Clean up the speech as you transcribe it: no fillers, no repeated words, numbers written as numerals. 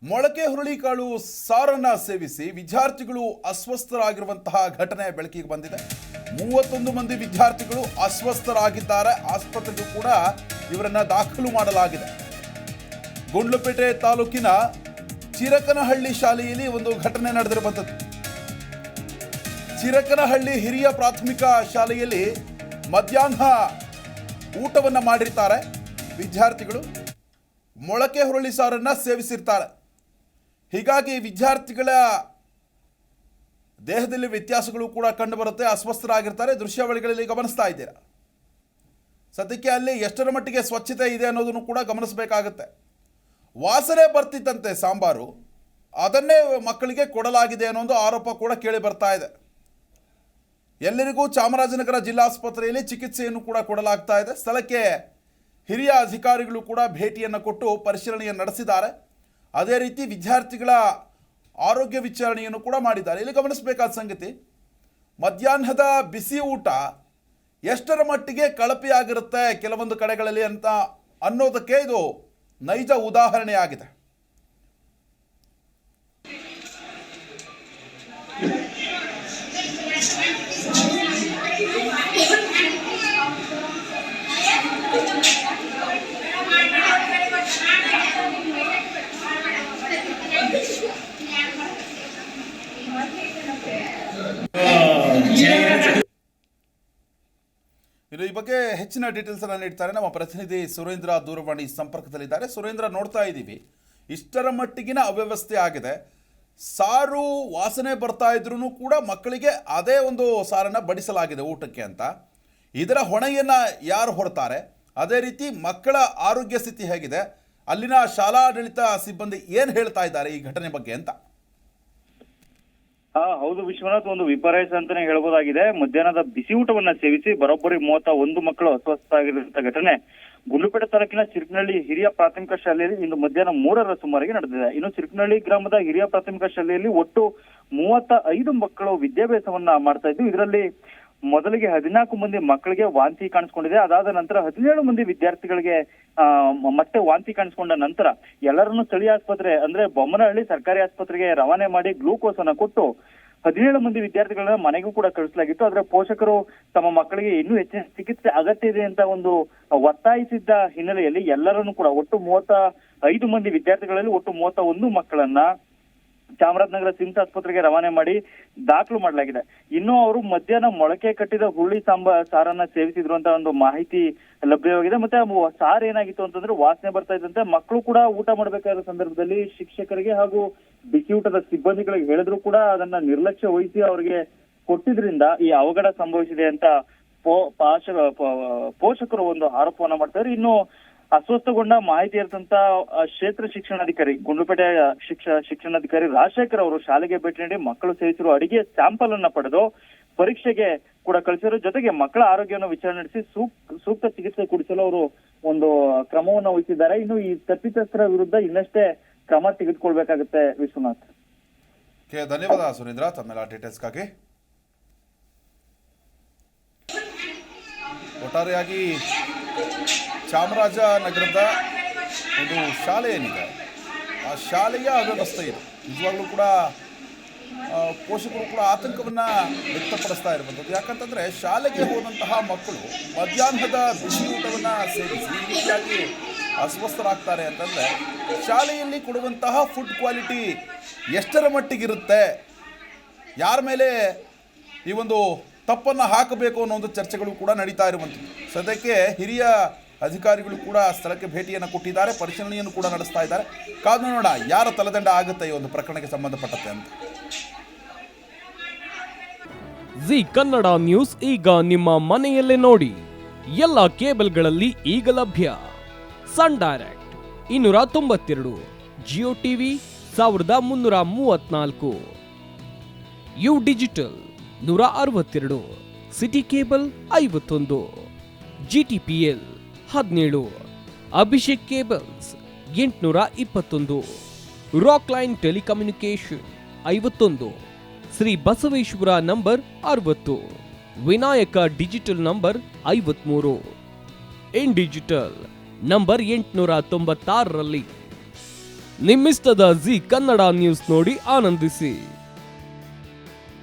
ಮೊಳಕೆ ಹುರುಳಿಕಾಳು ಸಾರನ್ನ ಸೇವಿಸಿ ವಿದ್ಯಾರ್ಥಿಗಳು ಅಸ್ವಸ್ಥರಾಗಿರುವಂತಹ ಘಟನೆ ಬೆಳಕಿಗೆ ಬಂದಿದೆ. 31 ಮಂದಿ ವಿದ್ಯಾರ್ಥಿಗಳು ಅಸ್ವಸ್ಥರಾಗಿದ್ದಾರೆ. ಆಸ್ಪತ್ರೆಗೂ ಕೂಡ ಇವರನ್ನ ದಾಖಲು ಮಾಡಲಾಗಿದೆ. ಗುಂಡ್ಲುಪೇಟೆ ತಾಲೂಕಿನ ಚಿರಕನಹಳ್ಳಿ ಶಾಲೆಯಲ್ಲಿ ಒಂದು ಘಟನೆ ನಡೆದಿರುವಂಥದ್ದು. ಚಿರಕನಹಳ್ಳಿ ಹಿರಿಯ ಪ್ರಾಥಮಿಕ ಶಾಲೆಯಲ್ಲಿ ಮಧ್ಯಾಹ್ನ ಊಟವನ್ನು ಮಾಡಿರ್ತಾರೆ. ವಿದ್ಯಾರ್ಥಿಗಳು ಮೊಳಕೆ ಹುರುಳಿ ಸಾರನ್ನ ಸೇವಿಸಿರ್ತಾರೆ. ಹೀಗಾಗಿ ವಿದ್ಯಾರ್ಥಿಗಳ ದೇಹದಲ್ಲಿ ವ್ಯತ್ಯಾಸಗಳು ಕೂಡ ಕಂಡುಬರುತ್ತೆ. ಅಸ್ವಸ್ಥರಾಗಿರ್ತಾರೆ. ದೃಶ್ಯಾವಳಿಗಳಲ್ಲಿ ಗಮನಿಸ್ತಾ ಇದ್ದೀರಾ. ಸದ್ಯಕ್ಕೆ ಅಲ್ಲಿ ಎಷ್ಟರ ಮಟ್ಟಿಗೆ ಸ್ವಚ್ಛತೆ ಇದೆ ಅನ್ನೋದನ್ನು ಕೂಡ ಗಮನಿಸಬೇಕಾಗುತ್ತೆ. ವಾಸನೆ ಬರ್ತಿತ್ತಂತೆ ಸಾಂಬಾರು, ಅದನ್ನೇ ಮಕ್ಕಳಿಗೆ ಕೊಡಲಾಗಿದೆ ಅನ್ನೋ ಒಂದು ಆರೋಪ ಕೂಡ ಕೇಳಿ ಬರ್ತಾ ಇದೆ. ಎಲ್ಲರಿಗೂ ಚಾಮರಾಜನಗರ ಜಿಲ್ಲಾಸ್ಪತ್ರೆಯಲ್ಲಿ ಚಿಕಿತ್ಸೆಯನ್ನು ಕೂಡ ಕೊಡಲಾಗ್ತಾ ಇದೆ. ಸ್ಥಳಕ್ಕೆ ಹಿರಿಯ ಅಧಿಕಾರಿಗಳು ಕೂಡ ಭೇಟಿಯನ್ನು ಕೊಟ್ಟು ಪರಿಶೀಲನೆಯನ್ನು ನಡೆಸಿದ್ದಾರೆ. ಅದೇ ರೀತಿ ವಿದ್ಯಾರ್ಥಿಗಳ ಆರೋಗ್ಯ ವಿಚಾರಣೆಯನ್ನು ಕೂಡ ಮಾಡಿದ್ದಾರೆ. ಇಲ್ಲಿ ಗಮನಿಸಬೇಕಾದ ಸಂಗತಿ, ಮಧ್ಯಾಹ್ನದ ಬಿಸಿ ಊಟ ಎಷ್ಟರ ಮಟ್ಟಿಗೆ ಕಳಪೆಯಾಗಿರುತ್ತೆ ಕೆಲವೊಂದು ಕಡೆಗಳಲ್ಲಿ ಅಂತ ಅನ್ನೋದಕ್ಕೆ ಇದು ನೈಜ ಉದಾಹರಣೆಯಾಗಿದೆ. ಇನ್ನು ಈ ಬಗ್ಗೆ ಹೆಚ್ಚಿನ ಡೀಟೇಲ್ಸ್ ಅನ್ನು ನೀಡ್ತಾರೆ ನಮ್ಮ ಪ್ರತಿನಿಧಿ ಸುರೇಂದ್ರ. ದೂರವಾಣಿ ಸಂಪರ್ಕದಲ್ಲಿದ್ದಾರೆ. ಸುರೇಂದ್ರ, ನೋಡ್ತಾ ಇದ್ದೀವಿ ಇಷ್ಟರ ಮಟ್ಟಿಗಿನ ಅವ್ಯವಸ್ಥೆ ಆಗಿದೆ. ಸಾರು ವಾಸನೆ ಬರ್ತಾ ಇದ್ರೂ ಕೂಡ ಮಕ್ಕಳಿಗೆ ಅದೇ ಒಂದು ಸಾರನ್ನ ಬಡಿಸಲಾಗಿದೆ ಊಟಕ್ಕೆ ಅಂತ. ಇದರ ಹೊಣೆಯನ್ನು ಯಾರು ಹೊಡ್ತಾರೆ? ಅದೇ ರೀತಿ ಮಕ್ಕಳ ಆರೋಗ್ಯ ಸ್ಥಿತಿ ಹೇಗಿದೆ? ಅಲ್ಲಿನ ಶಾಲಾಡಳಿತ ಸಿಬ್ಬಂದಿ ಏನು ಹೇಳ್ತಾ ಇದ್ದಾರೆ ಈ ಘಟನೆ ಬಗ್ಗೆ ಅಂತ? ಹೌದು ವಿಶ್ವನಾಥ್, ಒಂದು ವಿಪರ್ಯಾಸ ಅಂತಾನೆ ಹೇಳ್ಬೋದಾಗಿದೆ. ಮಧ್ಯಾಹ್ನದ ಬಿಸಿ ಊಟವನ್ನ ಸೇವಿಸಿ ಬರೋಬ್ಬರಿ 31 ಮಕ್ಕಳು ಅಸ್ವಸ್ಥ ಆಗಿರುವಂತಹ ಘಟನೆ ಗುಂಡ್ಲುಪೇಟೆ ತಾಲೂಕಿನ ಚಿರಕನಹಳ್ಳಿ ಹಿರಿಯ ಪ್ರಾಥಮಿಕ ಶಾಲೆಯಲ್ಲಿ ಇಂದು ಮಧ್ಯಾಹ್ನ 3ರ ಸುಮಾರಿಗೆ ನಡೆದಿದೆ. ಇನ್ನು ಚಿರಕನಹಳ್ಳಿ ಗ್ರಾಮದ ಹಿರಿಯ ಪ್ರಾಥಮಿಕ ಶಾಲೆಯಲ್ಲಿ ಒಟ್ಟು 35 ಮಕ್ಕಳು ವಿದ್ಯಾಭ್ಯಾಸವನ್ನ ಮಾಡ್ತಾ ಇದ್ದು, ಇದರಲ್ಲಿ ಮೊದಲಿಗೆ 14 ಮಂದಿ ಮಕ್ಕಳಿಗೆ ವಾಂತಿ ಕಾಣಿಸ್ಕೊಂಡಿದೆ. ಅದಾದ ನಂತರ 17 ಮಂದಿ ವಿದ್ಯಾರ್ಥಿಗಳಿಗೆ ಮತ್ತೆ ವಾಂತಿ ಕಾಣಿಸ್ಕೊಂಡ ನಂತರ ಎಲ್ಲರನ್ನು ಸ್ಥಳೀಯ ಆಸ್ಪತ್ರೆ ಅಂದ್ರೆ ಬೊಮ್ಮನಹಳ್ಳಿ ಸರ್ಕಾರಿ ಆಸ್ಪತ್ರೆಗೆ ರವಾನೆ ಮಾಡಿ ಗ್ಲೂಕೋಸ್ ಅನ್ನ ಕೊಟ್ಟು 17 ಮಂದಿ ವಿದ್ಯಾರ್ಥಿಗಳನ್ನ ಮನೆಗೂ ಕೂಡ ಕಳಿಸಲಾಗಿತ್ತು. ಆದ್ರೆ ಪೋಷಕರು ತಮ್ಮ ಮಕ್ಕಳಿಗೆ ಇನ್ನೂ ಹೆಚ್ಚಿನ ಚಿಕಿತ್ಸೆ ಅಗತ್ಯ ಇದೆ ಅಂತ ಒಂದು ಒತ್ತಾಯಿಸಿದ್ದ ಹಿನ್ನೆಲೆಯಲ್ಲಿ ಎಲ್ಲರನ್ನೂ ಕೂಡ ಒಟ್ಟು 35 ಮಂದಿ ವಿದ್ಯಾರ್ಥಿಗಳಲ್ಲಿ ಒಟ್ಟು 31 ಮಕ್ಕಳನ್ನ ಚಾಮರಾಜನಗರ ಸಿಮ್ಸ್ ಆಸ್ಪತ್ರೆಗೆ ರವಾನೆ ಮಾಡಿ ದಾಖಲು ಮಾಡಲಾಗಿದೆ. ಇನ್ನು ಅವರು ಮಧ್ಯಾಹ್ನ ಮೊಳಕೆ ಕಟ್ಟಿದ ಹುರುಳಿ ಸಾರನ್ನ ಸೇವಿಸಿದ್ರು ಅಂತ ಒಂದು ಮಾಹಿತಿ ಲಭ್ಯವಾಗಿದೆ. ಮತ್ತೆ ಸಾರು ಏನಾಗಿತ್ತು ಅಂತಂದ್ರೆ ವಾಸನೆ ಬರ್ತಾ ಇದ್ದಂತೆ ಮಕ್ಕಳು ಕೂಡ ಊಟ ಮಾಡಬೇಕಾದ ಸಂದರ್ಭದಲ್ಲಿ ಶಿಕ್ಷಕರಿಗೆ ಹಾಗೂ ಬಿಸಿ ಊಟದ ಸಿಬ್ಬಂದಿಗಳಿಗೆ ಹೇಳಿದ್ರು ಕೂಡ ಅದನ್ನ ನಿರ್ಲಕ್ಷ್ಯ ವಹಿಸಿ ಅವರಿಗೆ ಕೊಟ್ಟಿದ್ರಿಂದ ಈ ಅವಘಡ ಸಂಭವಿಸಿದೆ ಅಂತ ಪೋಷಕರು ಒಂದು ಆರೋಪವನ್ನ ಮಾಡ್ತಾರೆ. ಇನ್ನು ಅಸ್ವಸ್ಥಗೊಂಡ ಮಾಹಿತಿ ಇರತಂತ ಕ್ಷೇತ್ರ ಶಿಕ್ಷಣಾಧಿಕಾರಿ ಗುಂಡ್ಲುಪೇಟೆ ಶಿಕ್ಷಣಾಧಿಕಾರಿ ರಾಜಶೇಖರ್ ಅವರು ಶಾಲೆಗೆ ಭೇಟಿ ನೀಡಿ ಮಕ್ಕಳು ಸೇವಿಸಿರುವ ಅಡಿಗೆ ಸ್ಯಾಂಪಲ್ ಅನ್ನ ಪಡೆದು ಪರೀಕ್ಷೆಗೆ ಕೂಡ ಕಳಿಸಿರೋ ಜೊತೆಗೆ ಮಕ್ಕಳ ಆರೋಗ್ಯವನ್ನು ವಿಚಾರಣೆ ನಡೆಸಿ ಸೂಕ್ತ ಚಿಕಿತ್ಸೆ ಕೊಡಿಸಲು ಅವರು ಒಂದು ಕ್ರಮವನ್ನು ವಹಿಸಿದ್ದಾರೆ. ಇನ್ನು ಈ ತಪ್ಪಿತಸ್ಥರ ವಿರುದ್ಧ ಇನ್ನಷ್ಟೇ ಕ್ರಮ ತೆಗೆದುಕೊಳ್ಬೇಕಾಗುತ್ತೆ. ವಿಶ್ವನಾಥ್, ಧನ್ಯವಾದ ಸುರೇಂದ್ರ ತಮ್ಮೆಲ್ಲ ಡೀಟೇಲ್ಸ್ಗಾಗಿ. ಒಟ್ಟಾರೆಯಾಗಿ ಚಾಮರಾಜನಗರದ ಒಂದು ಶಾಲೆ ಏನಿದೆ ಆ ಶಾಲೆಯ ಅವ್ಯವಸ್ಥೆ ಇದೆ. ನಿಜವಾಗ್ಲೂ ಕೂಡ ಪೋಷಕರು ಕೂಡ ಆತಂಕವನ್ನು ವ್ಯಕ್ತಪಡಿಸ್ತಾ ಇರುವಂಥದ್ದು. ಯಾಕಂತಂದರೆ ಶಾಲೆಗೆ ಹೋದಂತಹ ಮಕ್ಕಳು ಮಧ್ಯಾಹ್ನದ ಬಿಸಿ ಊಟವನ್ನು ಸೇವಿಸಿ ಈ ರೀತಿಯಾಗಿ ಅಸ್ವಸ್ಥರಾಗ್ತಾರೆ ಅಂತಂದರೆ ಶಾಲೆಯಲ್ಲಿ ಕೊಡುವಂತಹ ಫುಡ್ ಕ್ವಾಲಿಟಿ ಎಷ್ಟರ ಮಟ್ಟಿಗಿರುತ್ತೆ, ಯಾರ ಮೇಲೆ ಈ ಒಂದು ತಪ್ಪನ್ನು ಹಾಕಬೇಕು ಅನ್ನೋ ಒಂದು ಚರ್ಚೆಗಳು ಕೂಡ ನಡೀತಾ ಇರುವಂಥದ್ದು. ಸದ್ಯಕ್ಕೆ ಹಿರಿಯ ಅಧಿಕಾರಿಗಳು ಕೂಡ ಸ್ಥಳಕ್ಕೆ ಭೇಟಿಯನ್ನು ಕೊಟ್ಟಿದ್ದಾರೆ. ಪರಿಶೀಲನೆಯನ್ನು ಕೂಡ ನಡೆಸ್ತಾ ಇದ್ದಾರೆ. ಕಾದು ನೋಡೋಣ ಯಾರ ತಲೆದಂಡ ಆಗುತ್ತೆ ಈ ಒಂದು ಪ್ರಕರಣಕ್ಕೆ ಸಂಬಂಧಪಟ್ಟಂತೆ ಅಂತ. ಜಿ ಕನ್ನಡ ನ್ಯೂಸ್ ಈಗ ನಿಮ್ಮ ಮನೆಯಲ್ಲೇ ನೋಡಿ. ಎಲ್ಲ ಕೇಬಲ್ಗಳಲ್ಲಿ ಈಗ ಲಭ್ಯ. Sun Direct 292, Jio TV 1334, U digital 162, city cable 51, GTPL 17, Abhishek cables 821, rock line telecommunication 51, Shri Basaveshwara number 60, Vinayaka digital number 53, in digital number 896ರಲ್ಲಿ ನಿಮ್ಮಿಸ್ತದ ಜಿ ಕನ್ನಡ ನ್ಯೂಸ್ ನೋಡಿ ಆನಂದಿಸಿ.